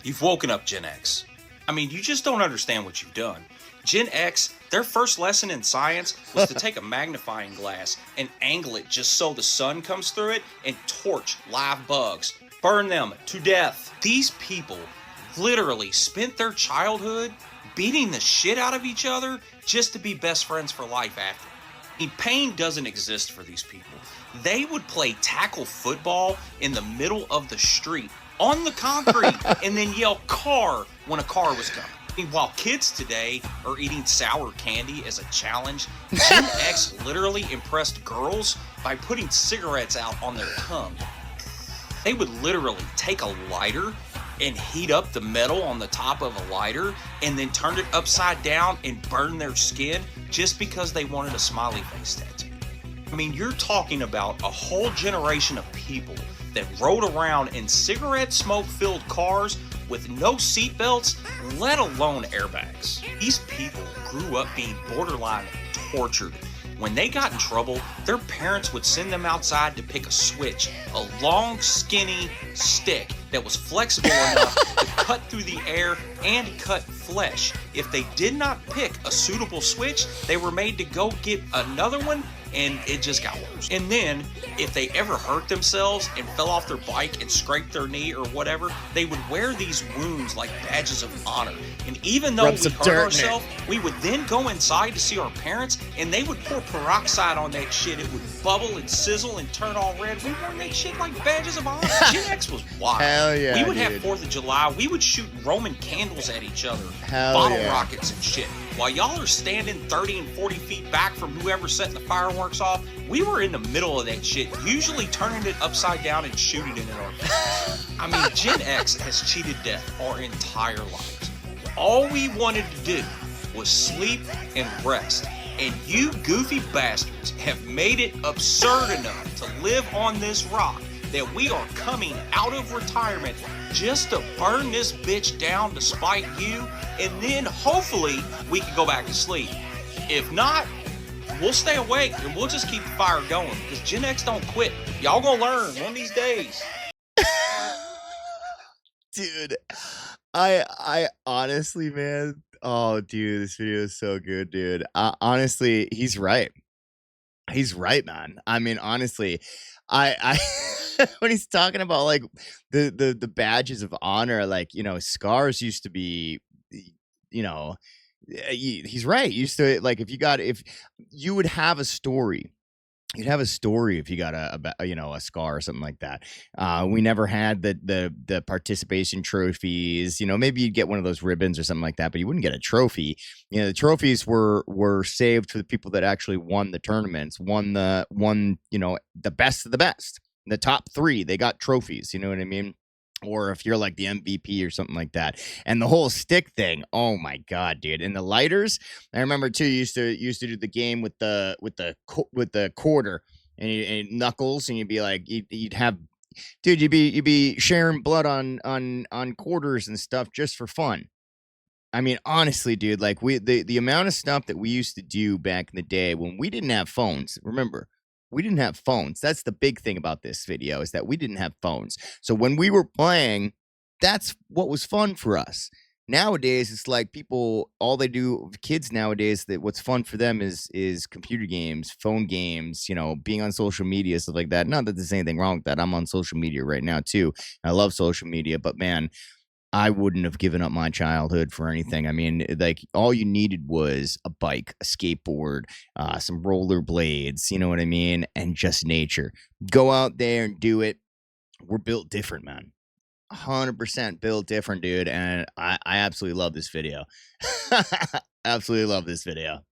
You've woken up Gen X. I mean, you just don't understand what you've done. Gen X, their first lesson in science was to take a magnifying glass and angle it just so the sun comes through it and torch live bugs. Burn them to death. These people literally spent their childhood beating the shit out of each other just to be best friends for life after. I mean, pain doesn't exist for these people. They would play tackle football in the middle of the street on the concrete and then yell car when a car was coming. I mean, while kids today are eating sour candy as a challenge, Gen X literally impressed girls by putting cigarettes out on their tongue. They would literally take a lighter and heat up the metal on the top of a lighter and then turn it upside down and burn their skin just because they wanted a smiley face tattoo. I mean, you're talking about a whole generation of people that rode around in cigarette smoke-filled cars with no seatbelts, let alone airbags. These people grew up being borderline tortured. When they got in trouble, their parents would send them outside to pick a switch, a long, skinny stick that was flexible enough to cut through the air and cut flesh. If they did not pick a suitable switch, they were made to go get another one, and it just got worse. And then, if they ever hurt themselves and fell off their bike and scraped their knee or whatever, they would wear these wounds like badges of honor. And even though we hurt ourselves, we would then go inside to see our parents, and they would pour peroxide on that shit. It would bubble and sizzle and turn all red. We wore that shit like badges of honor. Gen X was wild. Hell yeah, we would dude. have 4th of July. We would shoot Roman candles at each other, Hell bottle yeah. rockets and shit. While y'all are standing 30 and 40 feet back from whoever's setting the fireworks off, we were in the middle of that shit, usually turning it upside down and shooting it in our face. I mean, Gen X has cheated death our entire lives. All we wanted to do was sleep and rest. And you goofy bastards have made it absurd enough to live on this rock that we are coming out of retirement just to burn this bitch down to spite you, and then hopefully we can go back to sleep. If not, we'll stay awake and we'll just keep the fire going, because Gen X don't quit. Y'all gonna learn one of these days. Dude, I honestly, man, oh dude, this video is so good, dude. Honestly, he's right. He's right, man. I mean, honestly, I when he's talking about like the badges of honor, like, you know, scars used to be, you know, he's right. Used to, like, if you would have a story. You'd have a story if you got a scar or something like that. We never had the participation trophies. You know, maybe you'd get one of those ribbons or something like that, but you wouldn't get a trophy. You know, the trophies were saved for the people that actually won the tournaments, won the best of the best. The top 3, they got trophies. You know what I mean? Or if you're like the MVP or something like that. And the whole stick thing, oh my god, dude! And the lighters, I remember too. Used to do the game with the quarter and knuckles, and you'd be like, you'd have, dude, you'd be sharing blood on quarters and stuff just for fun. I mean, honestly, dude, like the amount of stuff that we used to do back in the day when we didn't have phones. Remember, we didn't have phones. That's the big thing about this video, is that we didn't have phones. So when we were playing, that's what was fun for us. Nowadays, it's like people, all they do, kids nowadays, that what's fun for them is computer games, phone games, you know, being on social media, stuff like that. Not that there's anything wrong with that. I'm on social media right now too. I love social media, but man, I wouldn't have given up my childhood for anything. I mean, like, all you needed was a bike, a skateboard, some roller blades, you know what I mean? And just nature. Go out there and do it. We're built different, man. 100% built different, dude. And I absolutely love this video. Absolutely love this video.